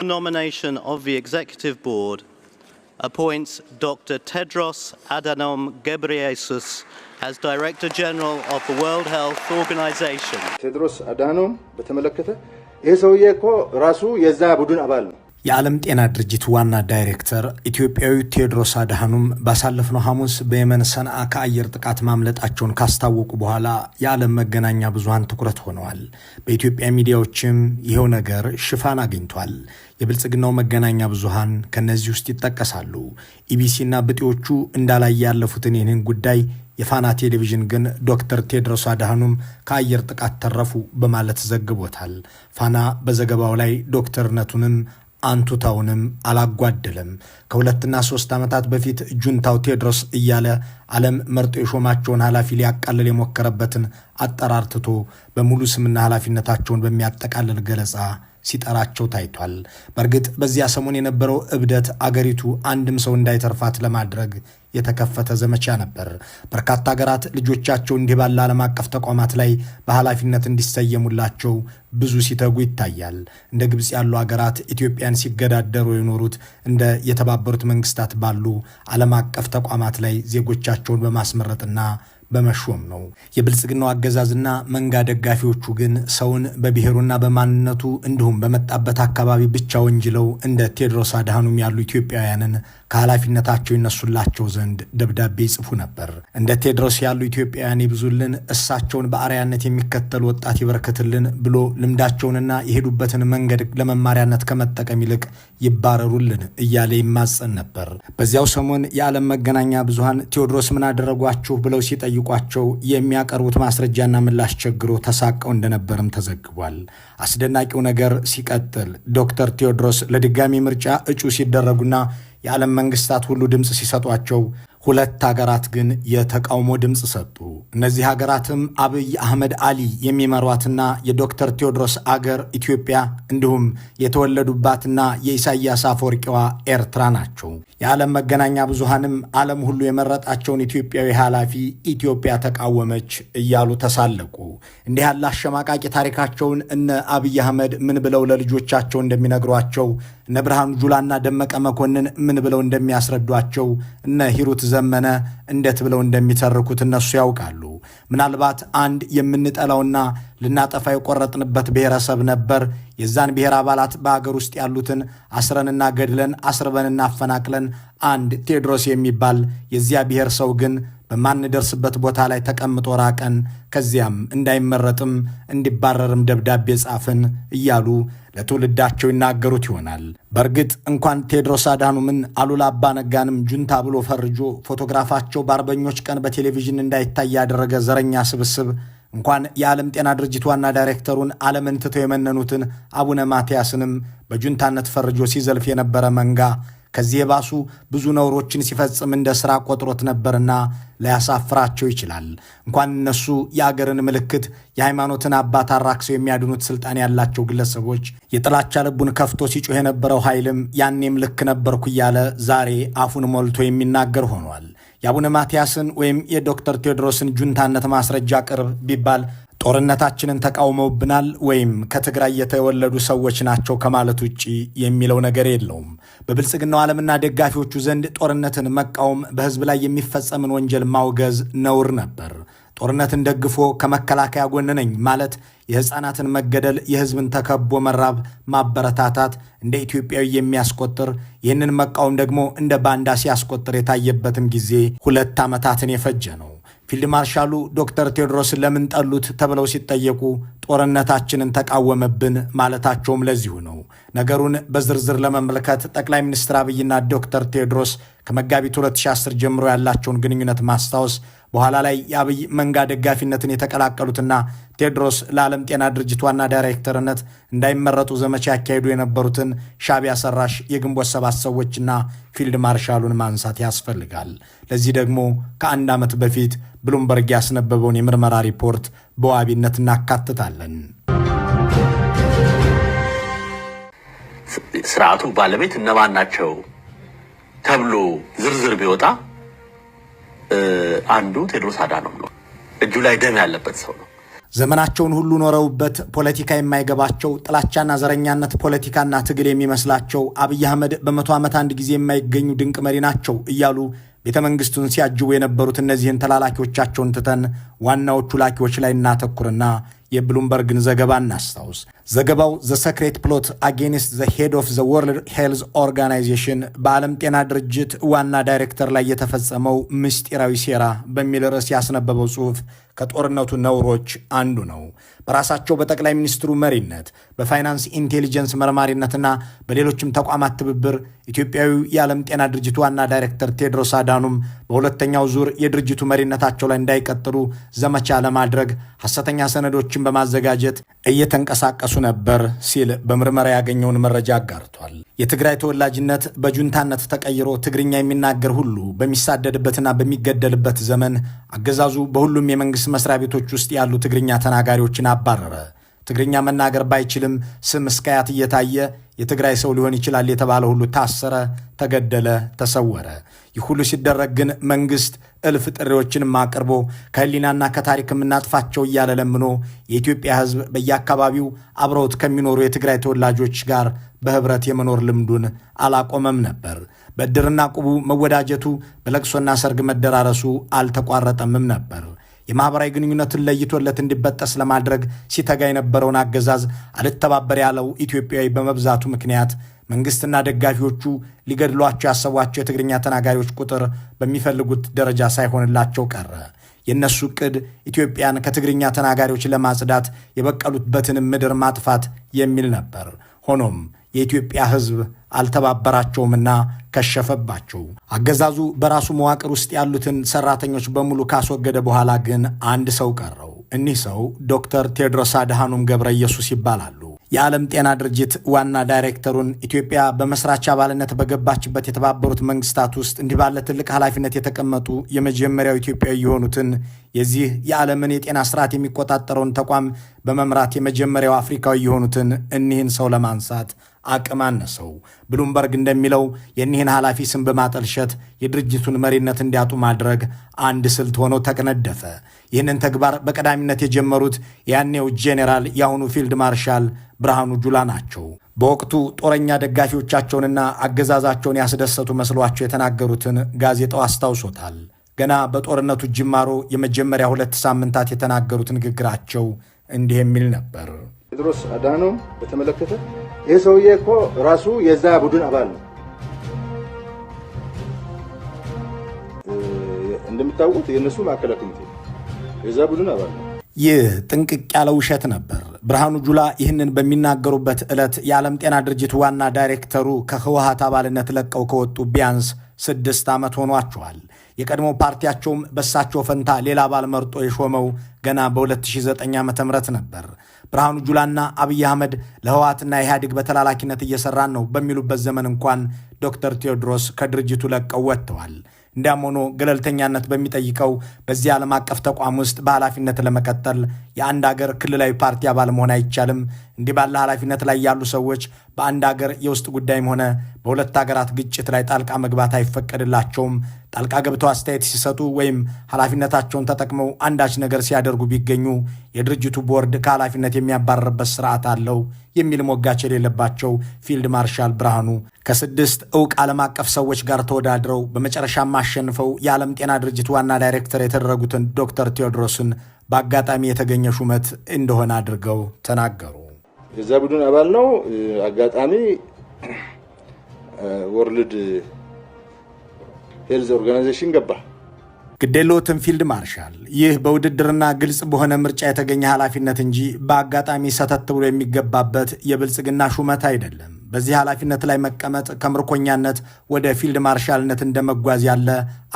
Nomination of the Executive Board appoints Dr. Tedros Adhanom Ghebreyesus as Director General of the World Health Organization. Tedros Adhanom በተመለከተ ይሄ ሰውዬ እኮ ራሱ የዛ ቡድን አባል ነው። የዓለም ጤና ድርጅት ዋና ዳይሬክተር ኢትዮጵያዊ ቴድሮስ አድሃኖም ባሳለፍነው ሐሙስ በየመን ሰንዓ ከአየር ጥቃት ማምለጣቸውን ካስታወቁ በኋላ የዓለም መገናኛ ብዙሃን ትኩረት ሆነዋል። በኢትዮጵያ ሚዲያዎችም ይሄው ነገር ሽፋን አግኝቷል። የብልጽግናው መገናኛ ብዙሃን ከነዚህ ውስጥ ይጠቀሳሉ። ኢቢሲና ብጤዎቹ እንዳላይ ያለፉትን ይህንን ጉዳይ የፋና ቴሌቪዥን ግን ዶክተር ቴድሮስ አድሃኖም ከአየር ጥቃት ተረፉ በማለት ዘግቦታል። ፋና በዘገባው ላይ ዶክተርነቱንም አንቱታውንም አላጓደለም። ከ2 እና 3 ዓመታት በፊት ጁንታው ቴድሮስ እያለ ዓለም መርጦ የሾማቸውን ኃላፊ ሊያቃልል የሞከረበትን አጠራር ትቶ በሙሉ ስምና ኃላፊነታቸውን በሚያጠቃልል ገለጻ ሲጠራቸው ታይቷል። በእርግጥ በዚያ ሰሞን የነበረው እብደት አገሪቱ አንድም ሰው እንዳይተርፋት ለማድረግ የተከፈተ ዘመቻ ነበር። በርካታ ሀገራት ልጆቻቸው እንዲህ ባለ ዓለም አቀፍ ተቋማት ላይ በኃላፊነት እንዲሰየሙላቸው ብዙ ሲተጉ ይታያል። እንደ ግብጽ ያሉ ሀገራት ኢትዮጵያን ሲገዳደሩ የኖሩት እንደ የተባበሩት መንግስታት ባሉ ዓለም አቀፍ ተቋማት ላይ ዜጎቻቸውን በማስመረጥና በመሾም ነው። የብልጽግናው አገዛዝና መንጋ ደጋፊዎቹ ግን ሰውን በብሔሩና በማንነቱ እንዲሁም በመጣበት አካባቢ ብቻ ወንጅለው እንደ ቴድሮስ አድሃኖም ያሉ ኢትዮጵያውያንን ከኃላፊነታቸው ይነሱላቸው ዘንድ ደብዳቤ ይጽፉ ነበር። እንደ ቴድሮስ ያሉ ኢትዮጵያውያን ይብዙልን፣ እሳቸውን በአርአያነት የሚከተል ወጣት ይበርክትልን ብሎ ልምዳቸውንና የሄዱበትን መንገድ ለመማሪያነት ከመጠቀም ይልቅ ይባረሩልን እያለ ይማጸን ነበር። በዚያው ሰሞን የዓለም መገናኛ ብዙሃን ቴዎድሮስ ምን አደረጓችሁ ብለው ሲጠይቋቸው የሚያቀርቡት ማስረጃና ምላሽ ቸግሮ ተሳቀው እንደነበርም ተዘግቧል። አስደናቂው ነገር ሲቀጥል ዶክተር ቴዎድሮስ ለድጋሚ ምርጫ እጩ ሲደረጉና የዓለም መንግስታት ሁሉ ድምፅ ሲሰጧቸው 2 ሀገራት ግን የተቃውሞ ድምፅ ሰጡ። እነዚህ ሀገራትም አብይ አህመድ አሊ የሚመሯትና የዶክተር ቴዎድሮስ አገር ኢትዮጵያ እንዲሁም የተወለዱባትና የኢሳያስ አፈወርቂዋ ኤርትራ ናቸው። የዓለም መገናኛ ብዙሃንም ዓለም ሁሉ የመረጣቸውን ኢትዮጵያዊ ኃላፊ ኢትዮጵያ ተቃወመች እያሉ ተሳለቁ። እንዲህ ያለ አሸማቃቂ ታሪካቸውን እነ አብይ አህመድ ምን ብለው ለልጆቻቸው እንደሚነግሯቸው፣ እነ ብርሃኑ ጁላና ደመቀ መኮንን ምን ብለው እንደሚያስረዷቸው፣ እነ ሂሩት ዘመነ እንዴት ብለው እንደሚተርኩት እነሱ ያውቃሉ። ምናልባት አንድ የምንጠላውና ልናጠፋ የቆረጥንበት ብሔረሰብ ነበር። የዛን ብሔር አባላት በአገር ውስጥ ያሉትን አስረንና ገድለን አስርበንና አፈናቅለን አንድ ቴድሮስ የሚባል የዚያ ብሔር ሰው ግን በማንደርስበት ቦታ ላይ ተቀምጦ ራቀን፣ ከዚያም እንዳይመረጥም እንዲባረርም ደብዳቤ ጻፍን እያሉ ለትውልዳቸው ይናገሩት ይሆናል። በእርግጥ እንኳን ቴድሮስ አድሃኖምን አሉላ አባ ነጋንም ጁንታ ብሎ ፈርጆ ፎቶግራፋቸው በአርበኞች ቀን በቴሌቪዥን እንዳይታይ ያደረገ ዘረኛ ስብስብ እንኳን የዓለም ጤና ድርጅት ዋና ዳይሬክተሩን ዓለምን ትተው የመነኑትን አቡነ ማትያስንም በጁንታነት ፈርጆ ሲዘልፍ የነበረ መንጋ ከዚህ የባሱ ብዙ ነውሮችን ሲፈጽም እንደ ሥራ ቆጥሮት ነበርና ሊያሳፍራቸው ይችላል። እንኳን እነሱ የአገርን ምልክት የሃይማኖትን አባት አራክሰው የሚያድኑት ስልጣን ያላቸው ግለሰቦች የጥላቻ ልቡን ከፍቶ ሲጮህ የነበረው ኃይልም ያኔም ልክ ነበርኩ እያለ ዛሬ አፉን ሞልቶ የሚናገር ሆኗል። የአቡነ ማትያስን ወይም የዶክተር ቴዎድሮስን ጁንታነት ማስረጃ ቅርብ ቢባል ጦርነታችንን ተቃውመውብናል ወይም ከትግራይ የተወለዱ ሰዎች ናቸው ከማለት ውጪ የሚለው ነገር የለውም። በብልጽግናው ዓለምና ደጋፊዎቹ ዘንድ ጦርነትን መቃወም በሕዝብ ላይ የሚፈጸምን ወንጀል ማውገዝ ነውር ነበር። ጦርነትን ደግፎ ከመከላከያ ጎን ነኝ ማለት የሕፃናትን መገደል፣ የሕዝብን ተከቦ መራብ ማበረታታት እንደ ኢትዮጵያዊ የሚያስቆጥር፣ ይህንን መቃወም ደግሞ እንደ ባንዳ ሲያስቆጥር የታየበትም ጊዜ 2 ዓመታትን የፈጀ ነው። ፊልድ ማርሻሉ ዶክተር ቴዎድሮስን ለምን ጠሉት ተብለው ሲጠየቁ ጦርነታችንን ተቃወመብን ማለታቸውም ለዚሁ ነው። ነገሩን በዝርዝር ለመመልከት ጠቅላይ ሚኒስትር አብይና ዶክተር ቴዎድሮስ ከመጋቢት 2010 ጀምሮ ያላቸውን ግንኙነት ማስታወስ፣ በኋላ ላይ የአብይ መንጋ ደጋፊነትን የተቀላቀሉትና ቴዎድሮስ ለዓለም ጤና ድርጅት ዋና ዳይሬክተርነት እንዳይመረጡ ዘመቻ ያካሄዱ የነበሩትን ሻዕቢያ ሰራሽ የግንቦት 7 ሰዎችና ፊልድ ማርሻሉን ማንሳት ያስፈልጋል። ለዚህ ደግሞ ከ1 ዓመት በፊት ብሉምበርግ ያስነበበውን የምርመራ ሪፖርት በዋቢነት እናካትታለን። ስርዓቱ ባለቤት እነማን ናቸው ተብሎ ዝርዝር ቢወጣ አንዱ ቴድሮስ አድሃኖም ነው። እጁ ላይ ደም ያለበት ሰው ነው። ዘመናቸውን ሁሉ ኖረውበት ፖለቲካ የማይገባቸው ጥላቻና ዘረኛነት ፖለቲካና ትግል የሚመስላቸው አብይ አህመድ በ100 ዓመት አንድ ጊዜ የማይገኙ ድንቅ መሪ ናቸው እያሉ ቤተ መንግስቱን ሲያጅቡ የነበሩት እነዚህን ተላላኪዎቻቸውን ትተን ዋናዎቹ ላኪዎች ላይ እናተኩርና የብሉምበርግን ዘገባ እናስታውስ። ዘገባው ዘ ሰክሬት ፕሎት አጌንስት ዘ ሄድ ኦፍ ዘ ወርልድ ሄልዝ ኦርጋናይዜሽን በዓለም ጤና ድርጅት ዋና ዳይሬክተር ላይ የተፈጸመው ምስጢራዊ ሴራ በሚል ርዕስ ያስነበበው ጽሑፍ ከጦርነቱ ነውሮች አንዱ ነው። በራሳቸው በጠቅላይ ሚኒስትሩ መሪነት በፋይናንስ ኢንቴሊጀንስ መርማሪነትና በሌሎችም ተቋማት ትብብር ኢትዮጵያዊው የዓለም ጤና ድርጅት ዋና ዳይሬክተር ቴድሮስ አዳኑም በሁለተኛው ዙር የድርጅቱ መሪነታቸው ላይ እንዳይቀጥሉ ዘመቻ ለማድረግ ሐሰተኛ ሰነዶችን በማዘጋጀት እየተንቀሳቀሱ ነበር ሲል በምርመራ ያገኘውን መረጃ አጋርቷል። የትግራይ ተወላጅነት በጁንታነት ተቀይሮ ትግርኛ የሚናገር ሁሉ በሚሳደድበትና በሚገደልበት ዘመን አገዛዙ በሁሉም የመንግስት መስሪያ ቤቶች ውስጥ ያሉ ትግርኛ ተናጋሪዎችን አባረረ። ትግርኛ መናገር ባይችልም ስም እስካያት እየታየ የትግራይ ሰው ሊሆን ይችላል የተባለ ሁሉ ታሰረ፣ ተገደለ፣ ተሰወረ። ይህ ሁሉ ሲደረግ ግን መንግስት እልፍ ጥሪዎችንም አቅርቦ ከህሊናና ከታሪክ የምናጥፋቸው እያለ ለምኖ የኢትዮጵያ ህዝብ በየአካባቢው አብረውት ከሚኖሩ የትግራይ ተወላጆች ጋር በህብረት የመኖር ልምዱን አላቆመም ነበር። በእድርና ቁቡ መወዳጀቱ፣ በለቅሶና ሰርግ መደራረሱ አልተቋረጠምም ነበር። የማህበራዊ ግንኙነትን ለይቶለት እንዲበጠስ ለማድረግ ሲተጋ የነበረውን አገዛዝ አልተባበር ያለው ኢትዮጵያዊ በመብዛቱ ምክንያት መንግስትና ደጋፊዎቹ ሊገድሏቸው ያሰቧቸው የትግርኛ ተናጋሪዎች ቁጥር በሚፈልጉት ደረጃ ሳይሆንላቸው ቀረ። የነሱ ዕቅድ ኢትዮጵያን ከትግርኛ ተናጋሪዎች ለማጽዳት የበቀሉበትን ምድር ማጥፋት የሚል ነበር። ሆኖም የኢትዮጵያ ህዝብ አልተባበራቸውምና ከሸፈባቸው። አገዛዙ በራሱ መዋቅር ውስጥ ያሉትን ሰራተኞች በሙሉ ካስወገደ በኋላ ግን አንድ ሰው ቀረው። እኒህ ሰው ዶክተር ቴድሮስ አድሃኖም ገብረ ኢየሱስ ይባላሉ። የዓለም ጤና ድርጅት ዋና ዳይሬክተሩን ኢትዮጵያ በመስራች አባልነት በገባችበት የተባበሩት መንግስታት ውስጥ እንዲህ ባለ ትልቅ ኃላፊነት የተቀመጡ የመጀመሪያው ኢትዮጵያዊ የሆኑትን የዚህ የዓለምን የጤና ስርዓት የሚቆጣጠረውን ተቋም በመምራት የመጀመሪያው አፍሪካዊ የሆኑትን እኒህን ሰው ለማንሳት አቅም አነሰው። ብሉምበርግ እንደሚለው የኒህን ኃላፊ ስም በማጠልሸት የድርጅቱን መሪነት እንዲያጡ ማድረግ አንድ ስልት ሆኖ ተቀነደፈ። ይህንን ተግባር በቀዳሚነት የጀመሩት ያኔው ጄኔራል የአሁኑ ፊልድ ማርሻል ብርሃኑ ጁላ ናቸው። በወቅቱ ጦረኛ ደጋፊዎቻቸውንና አገዛዛቸውን ያስደሰቱ መስሏቸው የተናገሩትን ጋዜጣው አስታውሶታል። ገና በጦርነቱ ጅማሮ የመጀመሪያ 2 ሳምንታት የተናገሩት ንግግራቸው እንዲህ የሚል ነበር። ቴድሮስ አድሃኖም በተመለከተ ይህ ሰውዬ እኮ ራሱ የዛ ቡድን አባል ነው። እንደምታውቁት የእነሱ ማዕከላዊ ኮሚቴ የዛ ቡድን አባል ነው። ይህ ጥንቅቅ ያለ ውሸት ነበር። ብርሃኑ ጁላ ይህንን በሚናገሩበት ዕለት የዓለም ጤና ድርጅት ዋና ዳይሬክተሩ ከህወሓት አባልነት ለቀው ከወጡ ቢያንስ 6 ዓመት ሆኗቸዋል። የቀድሞ ፓርቲያቸውም በሳቸው ፈንታ ሌላ አባል መርጦ የሾመው ገና በ2009 ዓ.ም ነበር። ብርሃኑ ጁላና አብይ አህመድ ለህወሓትና ኢህአዴግ በተላላኪነት እየሰራን ነው በሚሉበት ዘመን እንኳን ዶክተር ቴዎድሮስ ከድርጅቱ ለቀው ወጥተዋል። እንዲያም ሆኖ ገለልተኛነት በሚጠይቀው በዚህ ዓለም አቀፍ ተቋም ውስጥ በኃላፊነት ለመቀጠል የአንድ አገር ክልላዊ ፓርቲ አባል መሆን አይቻልም። እንዲህ ባለ ኃላፊነት ላይ ያሉ ሰዎች በአንድ አገር የውስጥ ጉዳይም ሆነ በሁለት ሀገራት ግጭት ላይ ጣልቃ መግባት አይፈቀድላቸውም። ጣልቃ ገብተው አስተያየት ሲሰጡ ወይም ኃላፊነታቸውን ተጠቅመው አንዳች ነገር ሲያደርጉ ቢገኙ የድርጅቱ ቦርድ ከኃላፊነት የሚያባረርበት ስርዓት አለው የሚል ሞጋች የሌለባቸው ፊልድ ማርሻል ብርሃኑ ከ6 ዕውቅ ዓለም አቀፍ ሰዎች ጋር ተወዳድረው በመጨረሻም አሸንፈው የዓለም ጤና ድርጅት ዋና ዳይሬክተር የተደረጉትን ዶክተር ቴዎድሮስን በአጋጣሚ የተገኘ ሹመት እንደሆነ አድርገው ተናገሩ። የዛ ቡድን አባል ነው። አጋጣሚ ወርልድ ሄልዝ ኦርጋናይዜሽን ገባ። ግዴሎትን ፊልድ ማርሻል፣ ይህ በውድድርና ግልጽ በሆነ ምርጫ የተገኘ ኃላፊነት እንጂ በአጋጣሚ ሰተት ብሎ የሚገባበት የብልጽግና ሹመት አይደለም። በዚህ ኃላፊነት ላይ መቀመጥ ከምርኮኛነት ወደ ፊልድ ማርሻልነት እንደመጓዝ ያለ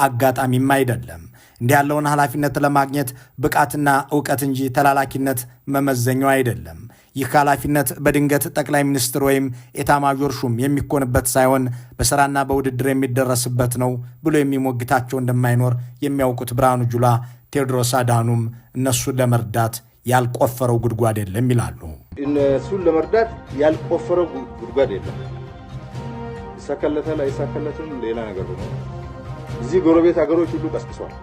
አጋጣሚም አይደለም። እንዲህ ያለውን ኃላፊነት ለማግኘት ብቃትና ዕውቀት እንጂ ተላላኪነት መመዘኛው አይደለም። ይህ ኃላፊነት በድንገት ጠቅላይ ሚኒስትር ወይም ኤታማዦር ሹም የሚኮንበት ሳይሆን በሥራና በውድድር የሚደረስበት ነው ብሎ የሚሞግታቸው እንደማይኖር የሚያውቁት ብርሃኑ ጁላ ቴዎድሮስ አድሃኖም እነሱን ለመርዳት ያልቆፈረው ጉድጓድ የለም ይላሉ። እነሱን ለመርዳት ያልቆፈረው ጉድጓድ የለም። ይሳካለታል አይሳካለትም ሌላ ነገር ነው። እዚህ ጎረቤት ሀገሮች ሁሉ ቀስቅሷል።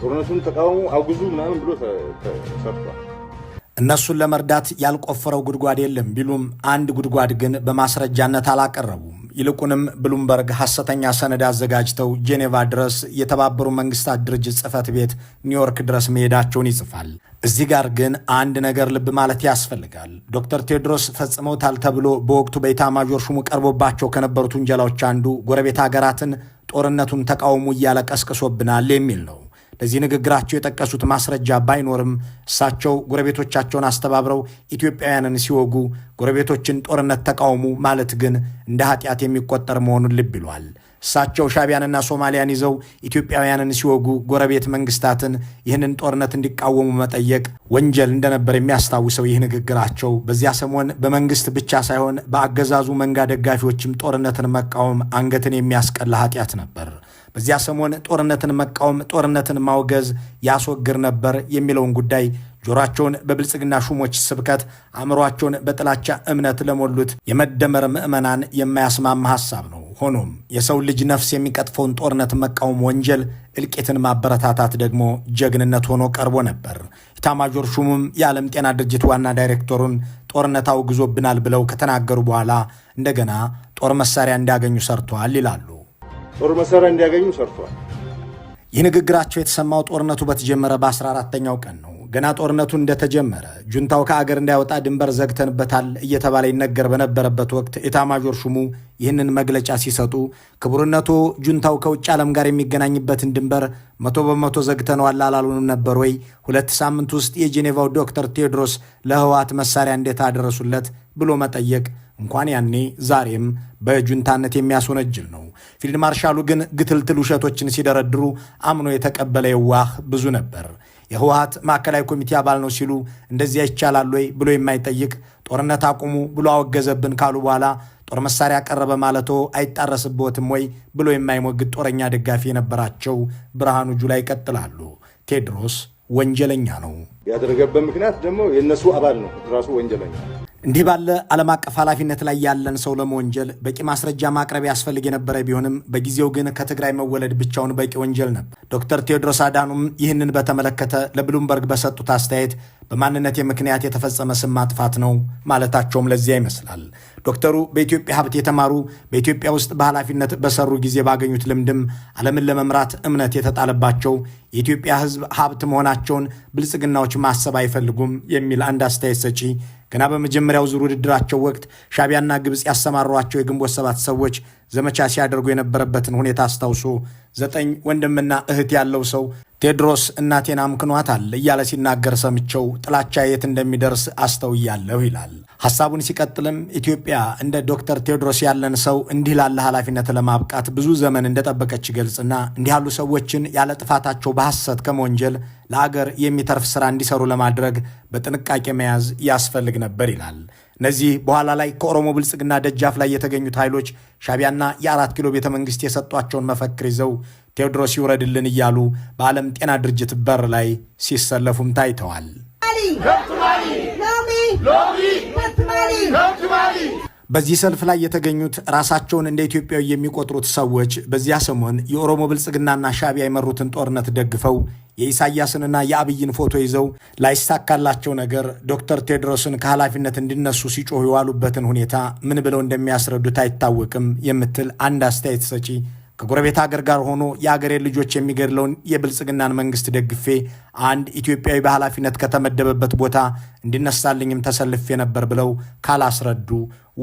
ጦርነቱን ተቃውሞ አውግዙ ምናምን ብሎ ተሰርቷል። እነሱን ለመርዳት ያልቆፈረው ጉድጓድ የለም ቢሉም አንድ ጉድጓድ ግን በማስረጃነት አላቀረቡም። ይልቁንም ብሉምበርግ ሐሰተኛ ሰነድ አዘጋጅተው ጄኔቫ ድረስ የተባበሩ መንግስታት ድርጅት ጽሕፈት ቤት ኒውዮርክ ድረስ መሄዳቸውን ይጽፋል። እዚህ ጋር ግን አንድ ነገር ልብ ማለት ያስፈልጋል። ዶክተር ቴዎድሮስ ፈጽመውታል ተብሎ በወቅቱ በኢታማዦር ሹሙ ቀርቦባቸው ከነበሩት ውንጀላዎች አንዱ ጎረቤት ሀገራትን ጦርነቱን ተቃውሙ እያለ ቀስቅሶብናል የሚል ነው። ለዚህ ንግግራቸው የጠቀሱት ማስረጃ ባይኖርም እሳቸው ጎረቤቶቻቸውን አስተባብረው ኢትዮጵያውያንን ሲወጉ ጎረቤቶችን ጦርነት ተቃውሙ ማለት ግን እንደ ኃጢአት የሚቆጠር መሆኑን ልብ ይሏል። እሳቸው ሻቢያንና ሶማሊያን ይዘው ኢትዮጵያውያንን ሲወጉ ጎረቤት መንግስታትን ይህንን ጦርነት እንዲቃወሙ መጠየቅ ወንጀል እንደነበር የሚያስታውሰው ይህ ንግግራቸው በዚያ ሰሞን በመንግስት ብቻ ሳይሆን በአገዛዙ መንጋ ደጋፊዎችም ጦርነትን መቃወም አንገትን የሚያስቀላ ኃጢአት ነበር። በዚያ ሰሞን ጦርነትን መቃወም፣ ጦርነትን ማውገዝ ያስወግር ነበር የሚለውን ጉዳይ ጆሮአቸውን በብልጽግና ሹሞች ስብከት አእምሯቸውን በጥላቻ እምነት ለሞሉት የመደመር ምዕመናን የማያስማማ ሐሳብ ነው። ሆኖም የሰው ልጅ ነፍስ የሚቀጥፈውን ጦርነት መቃወም ወንጀል፣ እልቂትን ማበረታታት ደግሞ ጀግንነት ሆኖ ቀርቦ ነበር። ኢታማዦር ሹሙም የዓለም ጤና ድርጅት ዋና ዳይሬክተሩን ጦርነት አውግዞብናል ብለው ከተናገሩ በኋላ እንደገና ጦር መሳሪያ እንዲያገኙ ሰርተዋል ይላሉ። ጦር መሳሪያ እንዲያገኙ ሰርተዋል። ይህ ንግግራቸው የተሰማው ጦርነቱ በተጀመረ በ14ኛው ቀን ነው። ገና ጦርነቱ እንደተጀመረ ጁንታው ከአገር እንዳይወጣ ድንበር ዘግተንበታል እየተባለ ይነገር በነበረበት ወቅት ኢታማዦር ሹሙ ይህንን መግለጫ ሲሰጡ ክቡርነቱ ጁንታው ከውጭ ዓለም ጋር የሚገናኝበትን ድንበር 100% ዘግተነዋል አላሉንም ነበር ወይ? 2 ሳምንት ውስጥ የጄኔቫው ዶክተር ቴዎድሮስ ለህወሓት መሳሪያ እንዴት አደረሱለት ብሎ መጠየቅ እንኳን ያኔ ዛሬም በጁንታነት የሚያስወነጅል ነው። ፊልድ ማርሻሉ ግን ግትልትል ውሸቶችን ሲደረድሩ አምኖ የተቀበለ የዋህ ብዙ ነበር። የህወሓት ማዕከላዊ ኮሚቴ አባል ነው ሲሉ እንደዚያ ይቻላል ወይ ብሎ የማይጠይቅ ጦርነት አቁሙ ብሎ አወገዘብን ካሉ በኋላ ጦር መሳሪያ ቀረበ ማለቶ አይጣረስበትም ወይ ብሎ የማይሞግት ጦረኛ ደጋፊ የነበራቸው ብርሃኑ ጁላ ይቀጥላሉ። ቴዎድሮስ ወንጀለኛ ነው። ያደረገበት ምክንያት ደግሞ የነሱ አባል ነው፣ ራሱ ወንጀለኛ። እንዲህ ባለ ዓለም አቀፍ ኃላፊነት ላይ ያለን ሰው ለመወንጀል በቂ ማስረጃ ማቅረብ ያስፈልግ የነበረ ቢሆንም በጊዜው ግን ከትግራይ መወለድ ብቻውን በቂ ወንጀል ነበር። ዶክተር ቴዎድሮስ አዳኑም ይህንን በተመለከተ ለብሉምበርግ በሰጡት አስተያየት በማንነቴ ምክንያት የተፈጸመ ስም ማጥፋት ነው ማለታቸውም ለዚያ ይመስላል። ዶክተሩ በኢትዮጵያ ሀብት የተማሩ በኢትዮጵያ ውስጥ በኃላፊነት በሰሩ ጊዜ ባገኙት ልምድም ዓለምን ለመምራት እምነት የተጣለባቸው የኢትዮጵያ ሕዝብ ሀብት መሆናቸውን ብልጽግናዎች ማሰብ አይፈልጉም የሚል አንድ አስተያየት ሰጪ ገና በመጀመሪያው ዙር ውድድራቸው ወቅት ሻቢያና ግብፅ ያሰማሯቸው የግንቦት 7 ሰዎች ዘመቻ ሲያደርጉ የነበረበትን ሁኔታ አስታውሶ 9 ወንድምና እህት ያለው ሰው ቴዎድሮስ እናቴን አምክኗታል እያለ ሲናገር ሰምቸው ጥላቻ የት እንደሚደርስ አስተውያለሁ ይላል። ሐሳቡን ሲቀጥልም ኢትዮጵያ እንደ ዶክተር ቴዎድሮስ ያለን ሰው እንዲህ ላለ ኃላፊነት ለማብቃት ብዙ ዘመን እንደጠበቀች ገልጽና እንዲህ ያሉ ሰዎችን ያለ ጥፋታቸው በሐሰት ከመወንጀል ለአገር የሚተርፍ ሥራ እንዲሰሩ ለማድረግ በጥንቃቄ መያዝ ያስፈልግ ነበር ይላል። እነዚህ በኋላ ላይ ከኦሮሞ ብልጽግና ደጃፍ ላይ የተገኙት ኃይሎች ሻቢያና የ4 ኪሎ ቤተ መንግሥት የሰጧቸውን መፈክር ይዘው ቴዎድሮስ ይውረድልን እያሉ በዓለም ጤና ድርጅት በር ላይ ሲሰለፉም ታይተዋል። በዚህ ሰልፍ ላይ የተገኙት ራሳቸውን እንደ ኢትዮጵያዊ የሚቆጥሩት ሰዎች በዚያ ሰሞን የኦሮሞ ብልጽግናና ሻቢያ የመሩትን ጦርነት ደግፈው የኢሳያስንና የአብይን ፎቶ ይዘው ላይሳካላቸው ነገር ዶክተር ቴዎድሮስን ከኃላፊነት እንዲነሱ ሲጮሁ የዋሉበትን ሁኔታ ምን ብለው እንደሚያስረዱት አይታወቅም የምትል አንድ አስተያየት ሰጪ ከጎረቤት ሀገር ጋር ሆኖ የአገሬ ልጆች የሚገድለውን የብልጽግናን መንግስት ደግፌ አንድ ኢትዮጵያዊ በኃላፊነት ከተመደበበት ቦታ እንዲነሳልኝም ተሰልፌ ነበር ብለው ካላስረዱ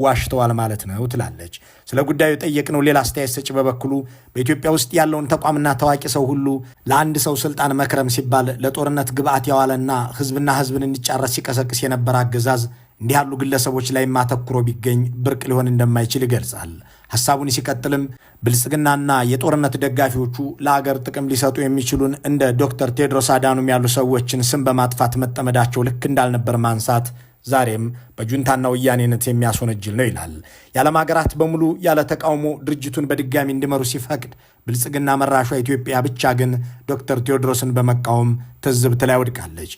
ዋሽተዋል ማለት ነው ትላለች። ስለ ጉዳዩ የጠየቅነው ሌላ አስተያየት ሰጪ በበኩሉ በኢትዮጵያ ውስጥ ያለውን ተቋምና ታዋቂ ሰው ሁሉ ለአንድ ሰው ስልጣን መክረም ሲባል ለጦርነት ግብዓት ያዋለና ህዝብና ህዝብን እንዲጫረስ ሲቀሰቅስ የነበረ አገዛዝ እንዲህ ያሉ ግለሰቦች ላይ ማተኩሮ ቢገኝ ብርቅ ሊሆን እንደማይችል ይገልጻል። ሐሳቡን ሲቀጥልም ብልጽግናና የጦርነት ደጋፊዎቹ ለአገር ጥቅም ሊሰጡ የሚችሉን እንደ ዶክተር ቴዎድሮስ አዳኑም ያሉ ሰዎችን ስም በማጥፋት መጠመዳቸው ልክ እንዳልነበር ማንሳት ዛሬም በጁንታና ወያኔነት የሚያስወነጅል ነው ይላል። የዓለም ሀገራት በሙሉ ያለ ተቃውሞ ድርጅቱን በድጋሚ እንዲመሩ ሲፈቅድ ብልጽግና መራሿ ኢትዮጵያ ብቻ ግን ዶክተር ቴዎድሮስን በመቃወም ትዝብት ላይ ወድቃለች።